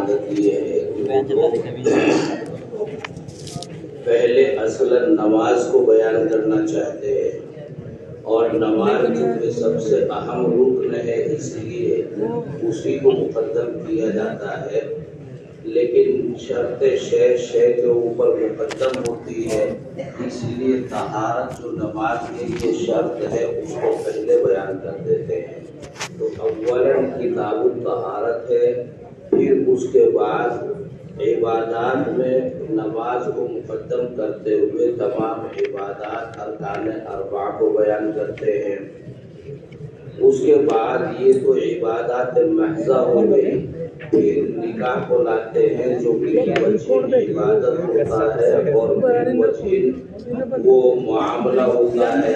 عادت یہ ہے پہلے اصلاً نماز کو بیان کرنا چاہتے ہیں، اور نماز چونکہ سب سے اہم رکن ہے اس لیے اسی کو مقدم کیا جاتا ہے، لیکن شرط شے کے اوپر مقدم ہوتی ہے، اس لیے طہارت جو نماز کے لیے شرط ہے اس کو پہلے بیان کر دیتے ہیں۔ تو اولاً کتاب الطہارت ہے، پھر اس کے بعد عبادات میں نماز کو مقدم کرتے ہوئے تمام عبادات ارکان اربعہ کو بیان کرتے ہیں۔ اس کے بعد یہ تو عبادات محضہ ہو گئی، پھر نکاح کو لاتے ہیں جو وجہ عبادت ہوتا ہے اور وجہ وہ معاملہ ہوتا ہے،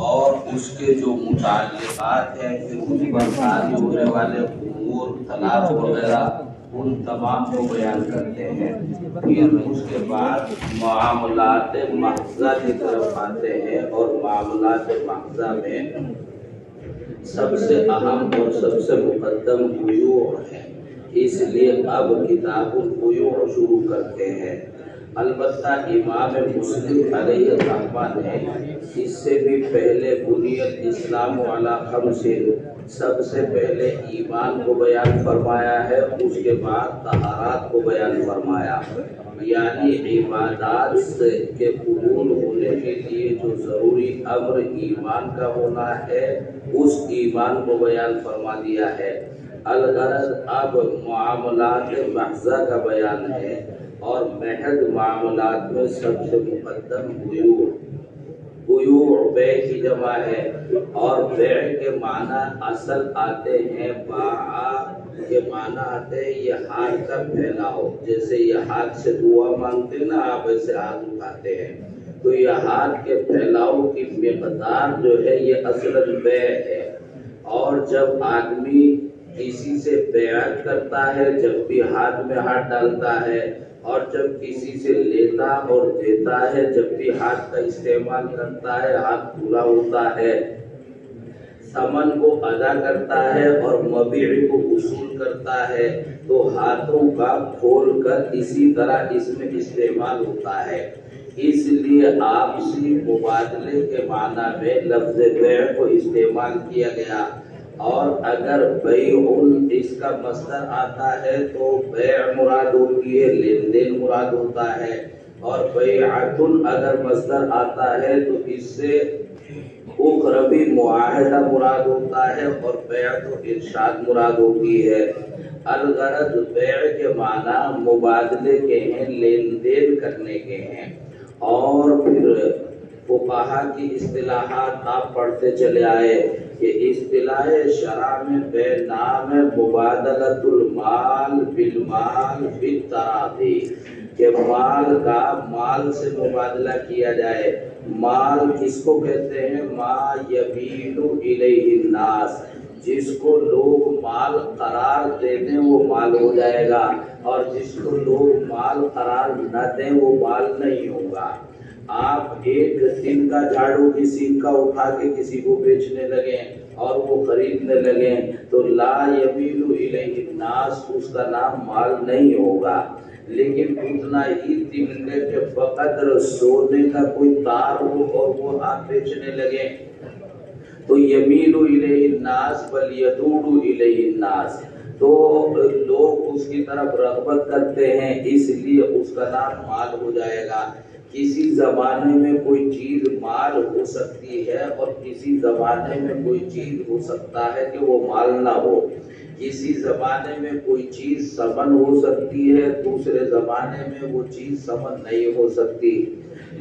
اور اس کے جو متعلقات ہیں پھر اس پر حاوی ہونے والے امور طلاق وغیرہ ان تمام کو بیان کرتے ہیں۔ پھر اس کے بعد معاملات محضہ کی طرف آتے ہیں، اور معاملات محضہ میں سب سے اہم اور سب سے مقدم بیوع ہے، اس لیے اب کتاب البیوع شروع کرتے ہیں۔ البتہ امام مسلم علیہ الرحمہ نے اس سے بھی پہلے بنیت اسلام علی خمس، سب سے پہلے ایمان کو بیان فرمایا ہے، اس کے بعد طہارات کو بیان فرمایا، یعنی عبادات کے قبول ہونے کے لیے جو ضروری امر ایمان کا ہونا ہے اس ایمان کو بیان فرما دیا ہے۔ الغرض اب معاملات محضہ کا بیان ہے، اور محض معاملات میں سب سے مقدم بیوع بیع کی جمع ہے، اور بیع کے معنی اصل آتے ہیں باع کے معنی آتے ہیں یہ ہاتھ کا پھیلاؤ، جیسے یہ ہاتھ سے دعا مانگتے نا آپ ایسے ہاتھ اٹھاتے ہیں، تو یہ ہاتھ کے پھیلاؤ کی مقدار جو ہے یہ اصل بیع ہے۔ اور جب آدمی کسی سے بیعت کرتا ہے جب بھی ہاتھ میں ہاتھ ڈالتا ہے، اور جب کسی سے لیتا اور دیتا ہے جب بھی ہاتھ کا استعمال کرتا ہے، ہاتھ کھلا ہوتا ہے، ثمن کو ادا کرتا ہے اور مبیع کو وصول کرتا ہے، تو ہاتھوں کا کھول کر اسی طرح اس میں استعمال ہوتا ہے۔ اس لیے آپسی مبادلے کے معنی میں لفظ بیع کو استعمال کیا گیا، اور اگر بیع اس کا مصدر آتا ہے تو بیع مراد ہوتی ہے، لین دین مراد ہوتا ہے، اور بیعۃ اگر مصدر آتا ہے تو اس سے اخروی معاہدہ مراد ہوتا ہے، اور بیعت و ارشاد مراد ہوتی ہے۔ الغرض بیع کے معنی مبادلے کے ہیں، لین دین کرنے کے ہیں، اور پھر فقہا کی اصطلاحات آپ پڑھتے چلے آئے کہ اصطلاح شرع میں بیع نام ہے مبادلۃ المال بالمال بالتراضی، کہ مال کا مال سے مبادلہ کیا جائے۔ مال کس کو کہتے ہیں؟ ما یمیل الیہ الناس، جس کو لوگ مال قرار دے دیں وہ مال ہو جائے گا، اور جس کو لوگ مال قرار نہ دیں وہ مال نہیں ہوگا۔ آپ ایک دن کا جھاڑو کسی کا اٹھا کے کسی کو بیچنے لگیں اور وہ خریدنے لگیں تو لا یمیل الیہ الناس، اس کا نام مال نہیں ہوگا۔ لیکن اتنا ہی دن کے بقدر سونے کا کوئی تار ہو اور وہ آپ بیچنے لگیں تو یمیل الیہ الناس بل یدور الیہ الناس، تو لوگ اس کی طرف رغبت کرتے ہیں، اس لیے اس کا نام مال ہو جائے گا۔ کسی زمانے میں کوئی چیز مال ہو سکتی ہے اور کسی زمانے میں کوئی چیز ہو سکتا ہے کہ وہ مال نہ ہو، کسی زمانے میں کوئی چیز ثمن ہو سکتی ہے، دوسرے زمانے میں وہ چیز ثمن نہیں ہو سکتی۔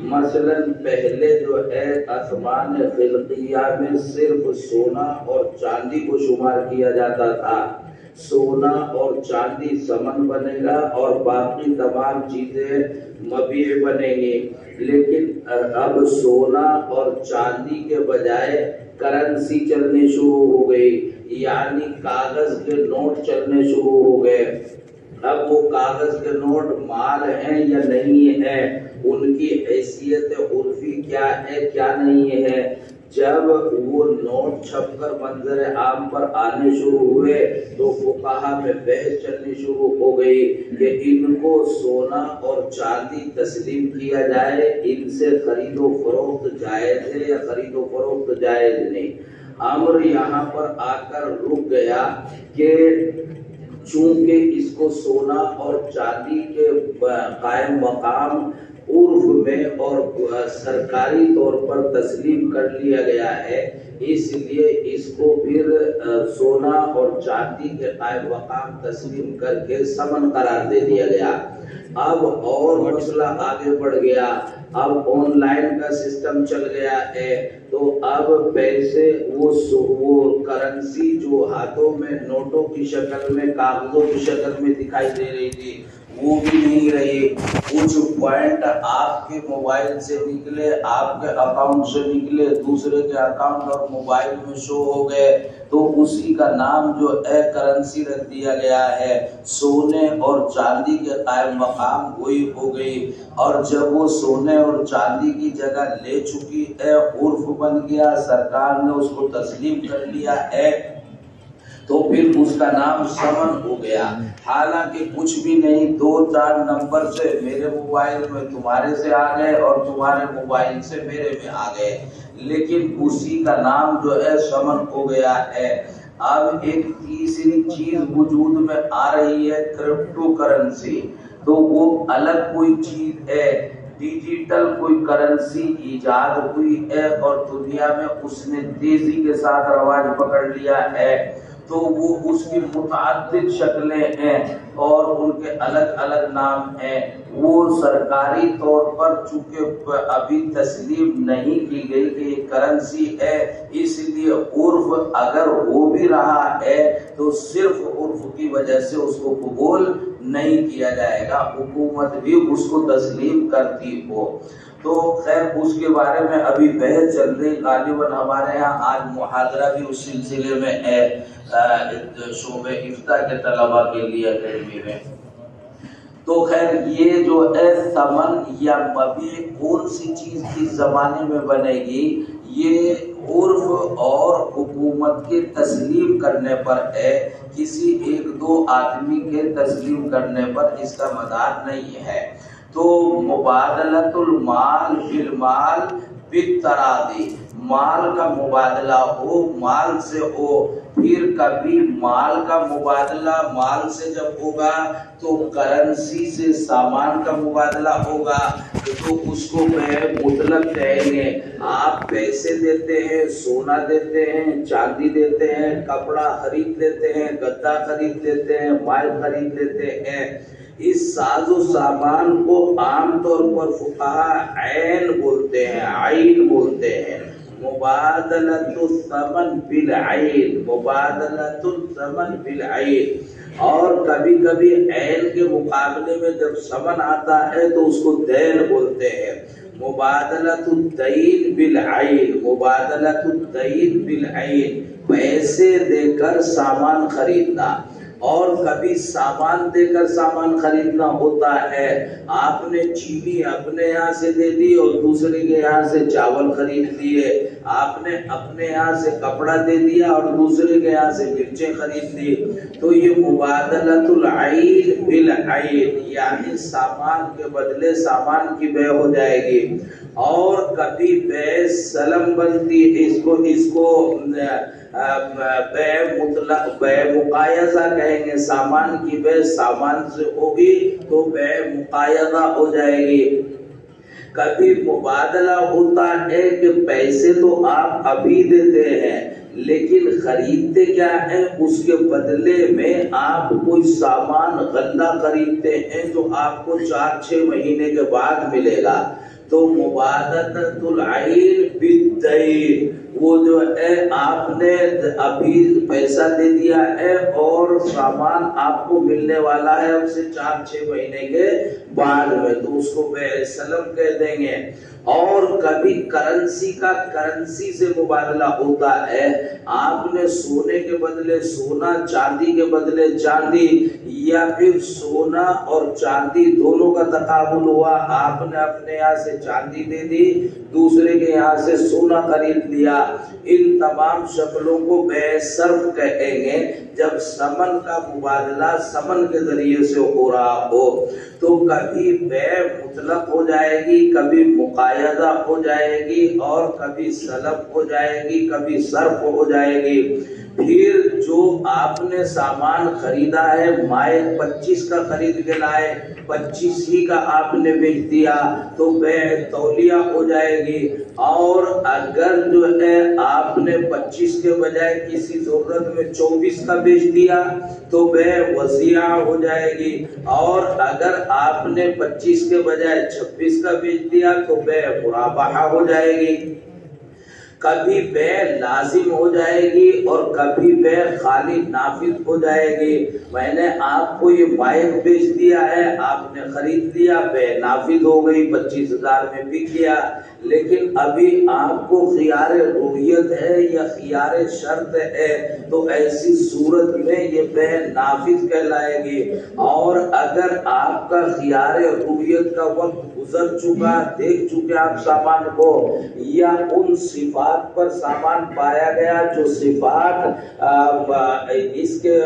مثلا پہلے جو ہے اثمان خلقیہ میں صرف سونا اور چاندی کو شمار کیا جاتا تھا، سونا اور چاندی ثمن بنے گا اور باقی تمام چیزیں مبیع بنیں گی۔ لیکن اب سونا اور چاندی کے بجائے کرنسی چلنے شروع ہو گئی، یعنی کاغذ کے نوٹ چلنے شروع ہو گئے۔ اب وہ کاغذ کے نوٹ مال ہیں یا نہیں ہیں، ان کی حیثیت عرفی کیا ہے کیا نہیں ہے، جب وہ نوٹ چھپ کر منظر عام پر آنے شروع ہوئے تو فقہا میں بحث چلنی شروع ہو گئی کہ ان کو سونا اور چاندی تسلیم کیا جائے، ان سے خرید و فروخت جائز ہے یا خرید و فروخت جائز نہیں۔ امر یہاں پر آ کر رک گیا کہ چونکہ اس کو سونا اور چاندی کے قائم مقام عرف میں اور سرکاری طور پر تسلیم کر لیا گیا ہے، اس لیے اس کو پھر سونا اور چاندی کے قائم مقام تسلیم کر کے ثمن قرار دے دیا گیا۔ اب اور مسئلہ آگے بڑھ گیا، اب آن لائن کا سسٹم چل گیا ہے، تو اب پیسے وہ کرنسی جو ہاتھوں میں نوٹوں کی شکل میں کاغذوں کی شکل میں دکھائی دے رہی تھی وہ بھی نہیں رہی۔ کچھ پوائنٹ آپ کے موبائل سے نکلے، آپ کے اکاؤنٹ سے نکلے، دوسرے کے اکاؤنٹ اور موبائل میں شو ہو گئے، تو اسی کا نام جو ہے کرنسی رکھ دیا گیا ہے۔ سونے اور چاندی کے قائم مقام وہی ہو گئی، اور جب وہ سونے اور چاندی کی جگہ لے چکی ہے، عرف بن گیا، سرکار نے اس کو تسلیم کر لیا ہے، تو پھر اس کا نام ثمن ہو گیا۔ حالانکہ کچھ بھی نہیں، 2-4 نمبر سے میرے موبائل میں تمہارے سے آ گئے اور تمہارے موبائل سے میرے میں آ گئے، لیکن اسی کا نام جو ہے ثمن ہو گیا ہے۔ اب ایک تیسری چیز وجود میں آ رہی ہے، کرپٹو کرنسی، تو وہ الگ کوئی چیز ہے، ڈیجیٹل کوئی کرنسی ایجاد ہوئی ہے اور دنیا میں اس نے تیزی کے ساتھ رواج پکڑ لیا ہے، تو وہ اس کی متعدد شکلیں ہیں اور ان کے الگ الگ نام ہیں۔ وہ سرکاری طور پر چونکہ ابھی تسلیم نہیں کی گئی کہ یہ کرنسی ہے، اس لیے عرف اگر ہو بھی رہا ہے تو صرف عرف کی وجہ سے اس کو قبول نہیں کیا جائے گا، حکومت بھی اس کو تسلیم کرتی ہو۔ تو خیر اس کے بارے میں ابھی بحث چل رہی، غالباً ہمارے یہاں آج محاضرہ بھی اس سلسلے میں ہے شعبہ افتاء کے طلباء کے لیے اکیڈمی میں۔ تو خیر یہ جو ہے ثمن یا مبیع کون سی چیز کس زمانے میں بنے گی، یہ عرف اور حکومت کے تسلیم کرنے پر ہے، کسی ایک دو آدمی کے تسلیم کرنے پر اس کا مدار نہیں ہے۔ تو مبادلۃ المال بالمال بالتراضی، مال کا مبادلہ ہو، مال سے ہو، پھر کبھی مال کا مبادلہ مال سے جب ہوگا تو کرنسی سے سامان کا مبادلہ ہوگا، تو اس کو بیع مطلق کہیں گے۔ آپ پیسے دیتے ہیں، سونا دیتے ہیں، چاندی دیتے ہیں، کپڑا خرید لیتے ہیں، گدا خرید لیتے ہیں، مال خرید لیتے ہیں، اس ساز و سامان کو عام طور پر فقہا عین بولتے ہیں، عین بولتے ہیں، مبادلۃ الثمن بالعین، مبادلۃ الثمن بالعین۔ اور کبھی کبھی عین کے مقابلے میں جب ثمن آتا ہے تو اس کو دین بولتے ہیں، مبادلۃ الدین بالعین، مبادلۃ الدین بالعین، پیسے دے کر سامان خریدنا۔ اور کبھی سامان دے کر سامان خریدنا ہوتا ہے، آپ نے چینی اپنے یہاں سے دے دی اور دوسرے کے یہاں سے چاول خرید لیے، آپ نے اپنے یہاں سے کپڑا دے دیا اور دوسرے کے یہاں سے مرچیں خرید لی، تو یہ مبادلۃ العین بالعین، یعنی سامان کے بدلے سامان کی بیع ہو جائے گی۔ اور کبھی بیع سلم بنتی، اس کو بیع مطلق، بیع مقایضہ کہیں گے، سامان کی بیع سامان سے ہوگی تو بیع مقایضہ ہو جائے گی۔ کبھی مبادلہ ہوتا ہے کہ پیسے تو آپ ابھی دیتے ہیں لیکن خریدتے کیا ہے، اس کے بدلے میں آپ کوئی سامان غلہ خریدتے ہیں جو آپ کو 4-6 مہینے کے بعد ملے گا، تو مبادلۃ العین بالدین، وہ جو ہے آپ نے ابھی پیسہ دے دیا ہے اور سامان آپ کو ملنے والا ہے اب سے 4-6 مہینے کے بعد میں، تو اس کو بیع سلم کہہ دیں گے۔ اور کبھی کرنسی کا کرنسی سے مبادلہ ہوتا ہے، آپ نے سونے کے بدلے سونا، چاندی کے بدلے چاندی، یا پھر سونا اور چاندی دونوں کا تقابل ہوا، آپ نے اپنے یہاں سے چاندی دے دی، دوسرے کے یہاں سے سونا خرید لیا، ان تمام شکلوں کو بیع صرف کہیں گے۔ جب ثمن کا مبادلہ ثمن کے ذریعے سے ہو رہا ہو تو کبھی بیع مطلق ہو جائے گی، کبھی مقایضہ ہو جائے گی، اور کبھی سلب ہو جائے گی، کبھی صرف ہو جائے گی۔ پھر جو آپ نے سامان خریدا ہے، مائع 25 کا خرید کے لائے، 25 ہی کا آپ نے بیچ دیا تو بیع تولیہ ہو جائے گی۔ اور اگر جو ہے آپ نے 25 کے بجائے کسی ضرورت میں 24 کا بیچ دیا تو بیع وسیعہ ہو جائے گی، اور اگر آپ نے 25 کے بجائے 26 کا بیچ دیا تو بیع مرابحہ ہو جائے گی۔ کبھی بیع لازم ہو جائے گی اور کبھی بیع خالی نافذ ہو جائے گی۔ میں نے آپ کو یہ مائک بیچ دیا ہے، آپ نے خرید لیا، بیع نافذ ہو گئی، 25,000 میں بک گیا، لیکن ابھی آپ کو خیار رویت ہے یا خیار شرط ہے تو ایسی صورت میں یہ بیع نافذ کہلائے گی۔ اور اگر آپ کا خیار رویت کا وقت گزر چکا، دیکھ چکے آپ سامان کو، یا ان صفات پر سامان پایا گیا جو صفات اس کے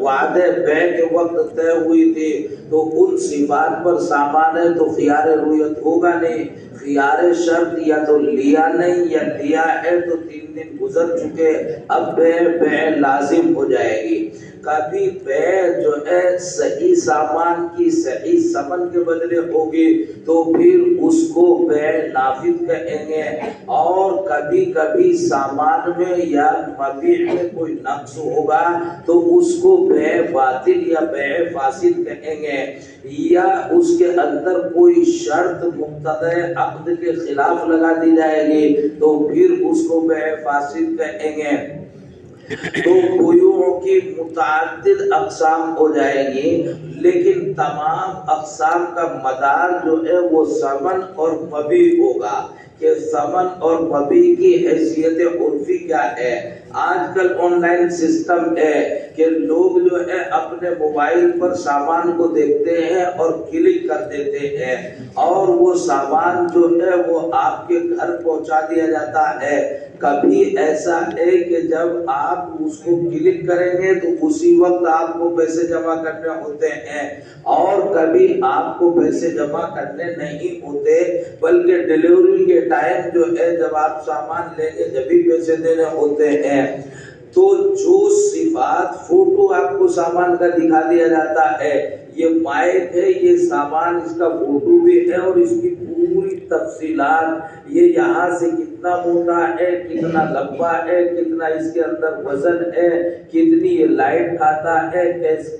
وعدے بیع کے وقت طے ہوئی تھی، تو ان صفات پر سامان ہے تو خیار رویت ہوگا نہیں۔ خیار شرط یا تو لیا نہیں یا لیا ہے تو 3 دن گزر چکے، اب بیع لازم ہو جائے گی۔ کبھی بیع جو ہے صحیح سامان کی صحیح ثمن کے بدلے ہوگی تو پھر اس کو بیع نافذ کہیں گے، اور کبھی کبھی سامان میں یا مبیع میں کوئی نقص ہوگا تو اس کو بیع باطل یا بیع فاسد کہیں گے، یا اس کے اندر کوئی شرط مقتضی عقد کے خلاف لگا دی جائے گی تو پھر اس کو بیع فاسد کہیں گے۔ تو بیوع کی متعدد اقسام ہو جائے گی، لیکن تمام اقسام کا مدار جو ہے وہ ثمن اور مبیع ہوگا کہ ثمن اور مبیع کی حیثیت عرفی کیا ہے۔ آج کل آن لائن سسٹم ہے کہ لوگ جو ہے اپنے موبائل پر سامان کو دیکھتے ہیں اور کلک کر دیتے ہیں، اور وہ سامان جو ہے وہ آپ کے گھر پہنچا دیا جاتا ہے۔ کبھی ایسا ہے کہ جب آپ اس کو کلک کریں گے تو اسی وقت آپ کو پیسے جمع کرنے ہوتے ہیں، اور کبھی آپ کو پیسے جمع کرنے نہیں ہوتے بلکہ ڈیلیوری کے ٹائم جو ہے جب آپ سامان لیں گے جبھی پیسے دینے ہوتے ہیں۔ تو جو صفات فوٹو آپ کو سامان کا دکھا دیا جاتا ہے، یہ مائک ہے، یہ سامان، اس کا فوٹو بھی ہے اور اس کی پوری تفصیلات، یہ یہاں سے کتنا موٹا ہے، کتنا لمبا ہے، کتنا اس کے اندر وزن ہے، کتنی یہ لائٹ کھاتا ہے،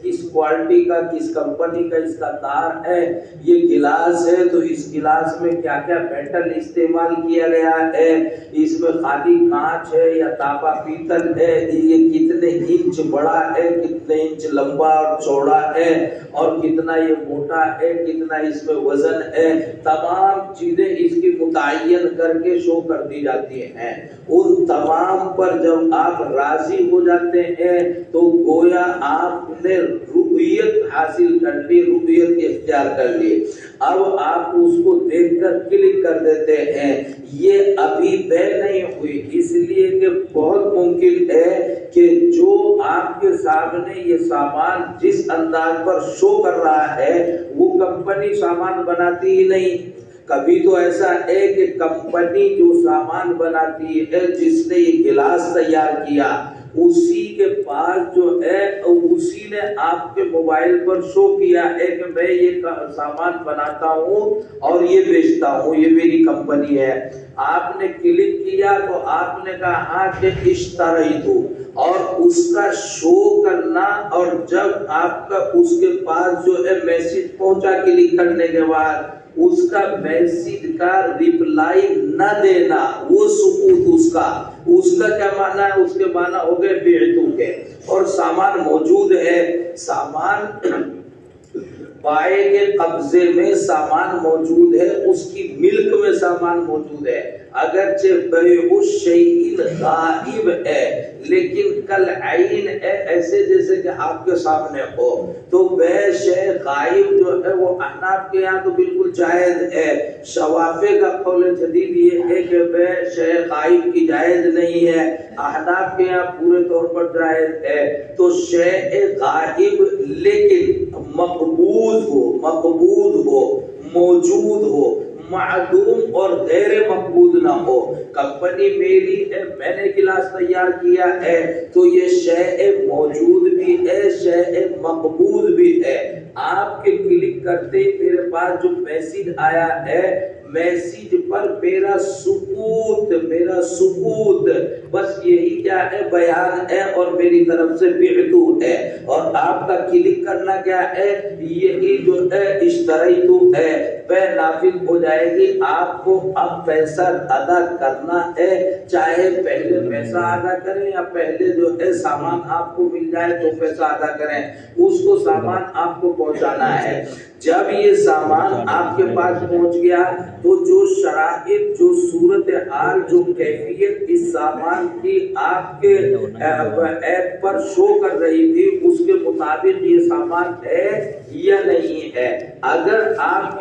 کس کوالٹی کا، کس کمپنی کا اس کا تار ہے، یہ گلاس ہے تو اس گلاس میں کیا کیا میٹل استعمال کیا گیا ہے، اس میں خالی کانچ ہے یا تانبا پیتل ہے، یہ کتنے انچ بڑا ہے، کتنے انچ لمبا اور چوڑا ہے، اور کتنا یہ موٹا ہے، کتنا اس میں وزن ہے، تمام چیزیں اس کی متعین کر کے شو کر دی جاتی ہیں۔ ان تمام پر جب آپ راضی ہو جاتے ہیں تو گویا آپ نے ربویت حاصل کر لی، ربویت اختیار کر لی۔ اب آپ اس کو دیکھ کر کلک کر دیتے ہیں، یہ ابھی بیع نہیں ہوئی، اس لیے کہ بہت ممکن ہے کہ جو آپ کے سامنے یہ سامان جس انداز پر شو کر رہا ہے وہ کمپنی سامان بناتی ہی نہیں۔ کبھی تو ایسا ہے کہ کمپنی جو سامان بناتی ہے، جس نے یہ گلاس تیار کیا، اسی کے پاس جو ہے اسی نے آپ کے موبائل پر شو کیا ہے کہ میں یہ سامان بناتا ہوں اور یہ بیچتا ہوں، یہ میری کمپنی ہے۔ آپ نے کلک کیا تو آپ نے کہا ہاں کہ اشتریت، اور اس کا شو کرنا، اور جب آپ کا اس کے پاس جو ہے میسج پہنچا کلک کرنے کے بعد اس کا میسج کا ریپلائی نہ دینا، وہ سکوت اس کا کیا معنی ہے؟ اس کے معنی ہو گئے بیعتو کے، اور سامان موجود ہے، سامان بائے کے قبضے میں سامان موجود ہے، اس کی ملک میں سامان موجود ہے۔ اگرچہ بیع الشیء غائب ہے لیکن کل عین ہے، ایسے جیسے کہ آپ کے سامنے ہو، تو بیع شیء غائب جو ہے وہ احناف کے یہاں تو بالکل جائز ہے۔ شوافی کا قول جدید یہ ہے کہ بیع شیء غائب کی جائز نہیں ہے، احناف کے یہاں پورے طور پر جائز ہے۔ تو شیء غائب لیکن مقبوض ہو، موجود ہو، معدوم اور غیر مقبوض نہ ہو۔ کمپنی میری ہے، میں نے گلاس تیار کیا ہے تو یہ شیء موجود بھی ہے، شیء مقبوض بھی ہے۔ آپ کے کلک کرتے میرے پاس جو میسیج آیا ہے، میسیج پر میرا سکوت بس یہی کیا ہے، بیان ہے اور میری طرف سے بعتو ہے، اور آپ کا کلک کرنا کیا ہے، یہی جو ہے اشتریتو ہے، بیع نافذ ہو جائے گی۔ آپ کو اب پیسہ ادا کرنا ہے، چاہے پہلے پیسہ ادا کریں یا پہلے جو ہے سامان آپ کو مل جائے تو پیسہ ادا کریں، اس کو سامان آپ کو پہنچانا ہے۔ جب یہ سامان آپ کے پاس پہنچ گیا تو جو شرائط، جو صورتحال، جو کیفیت اس سامان کی آپ کے ایپ پر شو کر رہی تھی، اس کے مطابق یہ سامان ہے یا نہیں ہے۔ اگر آپ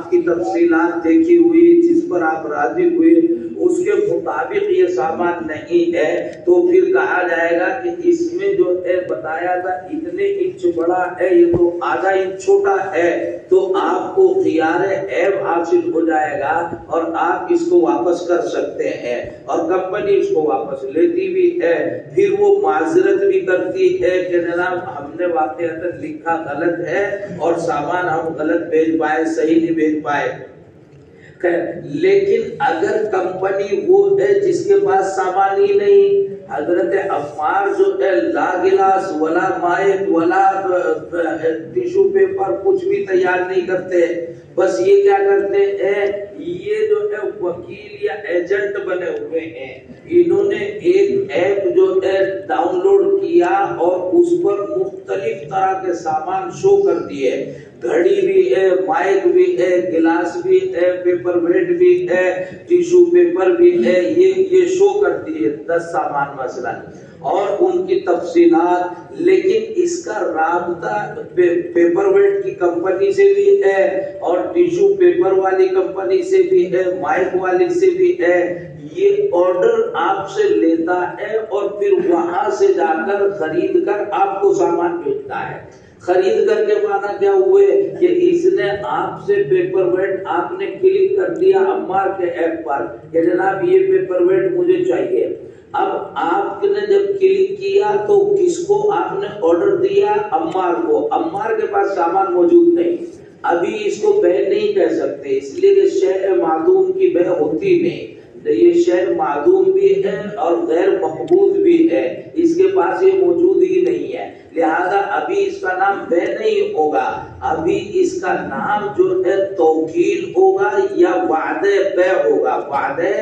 کی تفصیلات دیکھی ہوئی، جس پر آپ راضی ہوئے، اس کے مطابق یہ سامان نہیں ہے تو پھر کہا جائے گا کہ اس میں جو ہے بتایا تھا اتنے انچ بڑا ہے، یہ تو آدھا انچ چھوٹا ہے، تو آپ کو خیار عیب حاصل ہو جائے گا اور آپ اس کو واپس کر سکتے ہیں، اور کمپنی اس کو واپس لیتی بھی ہے۔ پھر وہ معذرت بھی کرتی ہے کہ جناب ہم نے واقعتاً لکھا غلط ہے اور سامان ہم غلط بھیج پائے، صحیح نہیں بھیج پائے۔ لیکن اگر کمپنی وہ ہے جس کے پاس سامان ہی نہیں، حضرت عمار جو ہے لا گلاس ولا مائک ولا ٹیشو پیپر کچھ بھی تیار نہیں کرتے، بس یہ کیا کرتے ہیں، یہ جو ہے وکیل یا ایجنٹ بنے ہوئے ہیں۔ انہوں نے ایک ایپ جو ہے ڈاؤن لوڈ کیا اور اس پر مختلف طرح کے سامان شو کر دیے، گھڑی بھی ہے، مائک بھی ہے، گلاس بھی ہے، پیپر ویٹ بھی ہے، ٹیشو پیپر بھی ہے، یہ شو کر دیے 10 سامان مثلا اور ان کی تفصیلات۔ لیکن اس کا رابطہ پیپر ویٹ کی کمپنی سے بھی ہے اور ٹیشو پیپر والی کمپنی سے بھی ہے، مائک والی سے بھی ہے۔ یہ آرڈر آپ سے لیتا ہے اور پھر وہاں سے جا کر خرید کر آپ کو سامان بھیجتا ہے۔ خرید کر کے معنی کیا ہوئے کہ اس نے آپ سے پیپر ویٹ، آپ نے کلک کر دیا عمار کے ایپ پر کہ جناب یہ پیپر ویٹ مجھے چاہیے۔ اب آپ نے جب کلک کیا تو کس کو آپ نے آرڈر دیا؟ عمار کو۔ عمار کے پاس سامان موجود نہیں، ابھی اس کو بیع نہیں کہہ سکتے، اس لیے کہ شیء معدوم کی بیع ہوتی نہیں، یہ شیء معدوم بھی ہے اور غیر مقبوض بھی ہے، اس کے پاس یہ موجود ہی نہیں ہے، لہذا ابھی اس کا نام بیع نہیں ہوگا، ابھی اس کا نام جو ہے توکیل ہوگا یا وعدہ بیع ہوگا، وعدہ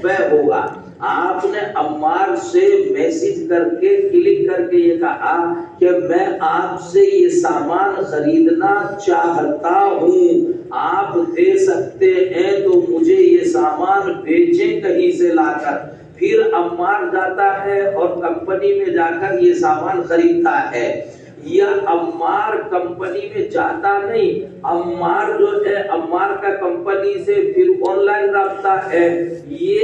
بیع ہوگا۔ آپ نے عمار سے میسج کر کے کلک کر کے یہ کہا کہ میں آپ سے یہ سامان خریدنا چاہتا ہوں، آپ دے سکتے ہیں تو مجھے یہ سامان بیچیں کہیں سے لا کر۔ پھر عمار جاتا ہے اور کمپنی میں جا کر یہ سامان خریدتا ہے، یا عمار کمپنی میں جاتا نہیں، عمار جو ہے عمار کا کمپنی سے پھر آن لائن رابطہ ہے، یہ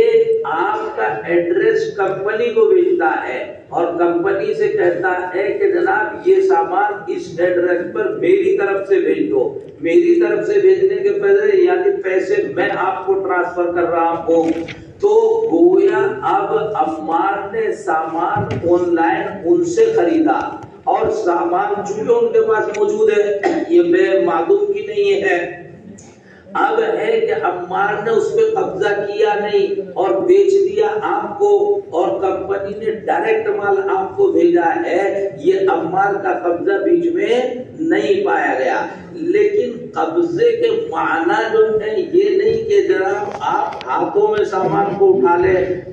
آپ کا ایڈریس کمپنی کو بھیجتا ہے اور کمپنی سے کہتا ہے کہ جناب یہ سامان اس ایڈریس پر میری طرف سے بھیج دو۔ میری طرف سے بھیجنے کے پہلے یعنی پیسے میں آپ کو ٹرانسفر کر رہا ہوں، تو گویا اب عمار نے سامان آن لائن ان سے خریدا اور سامان چونکہ ان کے پاس موجود ہے، یہ بیع معدوم کی نہیں ہے۔ اب ہے کہ عمار نے اس پہ قبضہ کیا نہیں اور بیچ دیا آپ کو، اور کمپنی نے ڈائریکٹ مال آپ کو بھیجا ہے، یہ عمار کا قبضہ بیچ میں نہیں پایا گیا۔ لیکن قبضے کے معنی جو ہے یہ نہیں کہ جناب آپ ہاتھوں میں سامان کو اٹھا لیں،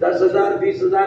10,000 20,000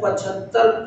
75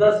10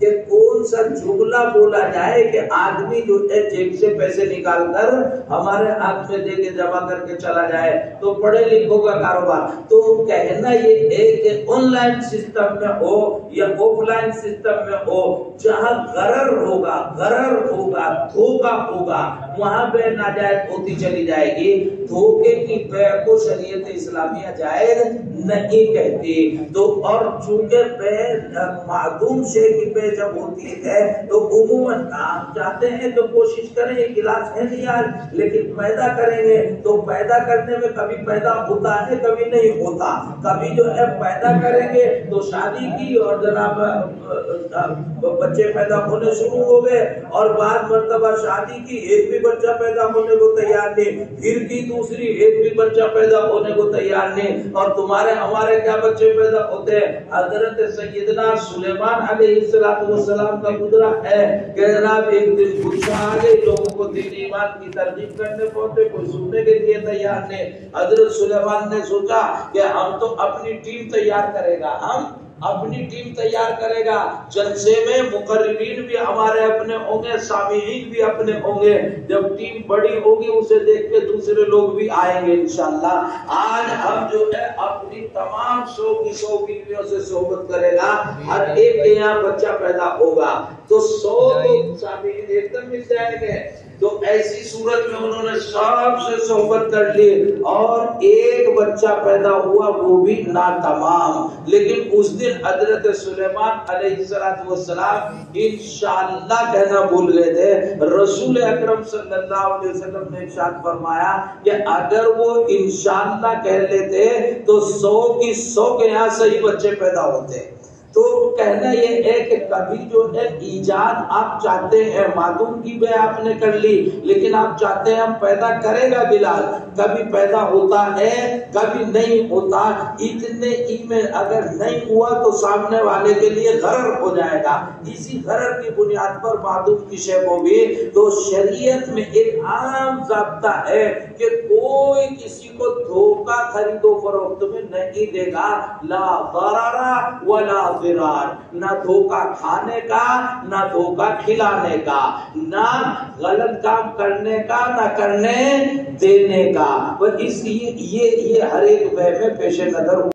کہ کون سا جملہ بولا جائے کہ آدمی جو ہے جیب سے پیسے نکال کر ہمارے ہاتھ میں دے کے جمع کر کے چلا جائے تو پڑھے لکھوں کا کاروبار. تو کہنا یہ ہے کہ آن لائن سسٹم میں ہو یا آف لائن سسٹم میں ہو، جہاں غرر ہوگا دھوکہ ہوگا، وہاں پہ ناجائز ہوتی چلی جائے گی. دھوکے کی بیع کو شریعت اسلامیہ جائز نہیں کہتی. تو اور چونکہ بیع معدوم شے کی بیع جب ہوتی ہے تو عموماً آپ چاہتے ہیں تو کوشش کریں، یہ گلاس ہے نہیں آج لیکن پیدا کریں گے، تو پیدا کرنے میں کبھی پیدا ہوتا ہے کبھی نہیں ہوتا. کبھی جو ہے پیدا کریں گے تو شادی کی اور جناب بچے پیدا ہونے شروع ہو گئے، اور بعد مرتبہ شادی کی ایک بھی بچہ پیدا ہونے کو تیار نہیں، پھر کی دوسری ایک بھی بچہ پیدا ہونے کو تیار نہیں، اور تمہارے ہمارے کیا بچے پیدا ہوتے ہیں. حضرت سیدنا سلیمان علیہ السلام کا گزرا ہے کہ جناب ایک دن غصہ آ گئی، لوگوں کو دین ایمان کی ترغیب کرنے پہنچے، کوئی سننے کے لیے تیار نہیں. حضرت سلیمان نے سوچا کہ ہم تو اپنی ٹیم تیار کرے گا، جلسے میں مقررین بھی ہمارے اپنے ہوں گے، سامعین بھی اپنے ہوں گے. جب ٹیم بڑی ہوگی اسے دیکھ کے دوسرے لوگ بھی آئیں گے انشاءاللہ. آج ہم جو ہے اپنی تمام 100 کی 100 بیویوں سے صحبت کرے گا، ہر ایک کے یہاں بچہ پیدا ہوگا تو 100 لوگ سامعین ایک دم مل جائیں گے. تو ایسی صورت میں انہوں نے سب سے صحبت کر لی اور ایک بچہ پیدا ہوا، وہ بھی ناتمام. لیکن اس دن حضرت سلیمان علیہ السلام انشاءاللہ کہنا بھول گئے تھے. رسول اکرم صلی اللہ علیہ وسلم نے ارشاد فرمایا کہ اگر وہ انشاءاللہ کہہ لیتے تو 100 کی 100 کے یہاں صحیح بچے پیدا ہوتے. تو کہنا یہ ہے کہ کبھی جو ہے ایجاد آپ چاہتے ہیں، معدوم کی بیع آپ نے کر لی لیکن آپ چاہتے ہیں ہم پیدا کرے گا بلال، کبھی پیدا ہوتا ہے کبھی نہیں ہوتا. اتنے ہی میں اگر نہیں ہوا تو سامنے والے کے لیے غرر ہو جائے گا. اسی غرر کی بنیاد پر معدوم کی شے کو بھی تو شریعت میں ایک عام ضابطہ ہے کہ کوئی کسی کو دھوکہ خرید و فروخت میں نہیں دے گا. لا ضرر ولا ضرار، نہ دھوکہ کھانے کا نہ دھوکہ کھلانے کا، نہ غلط کام کرنے کا نہ کرنے دینے کا. اور اس یہ ہر ایک بیع میں پیش نظر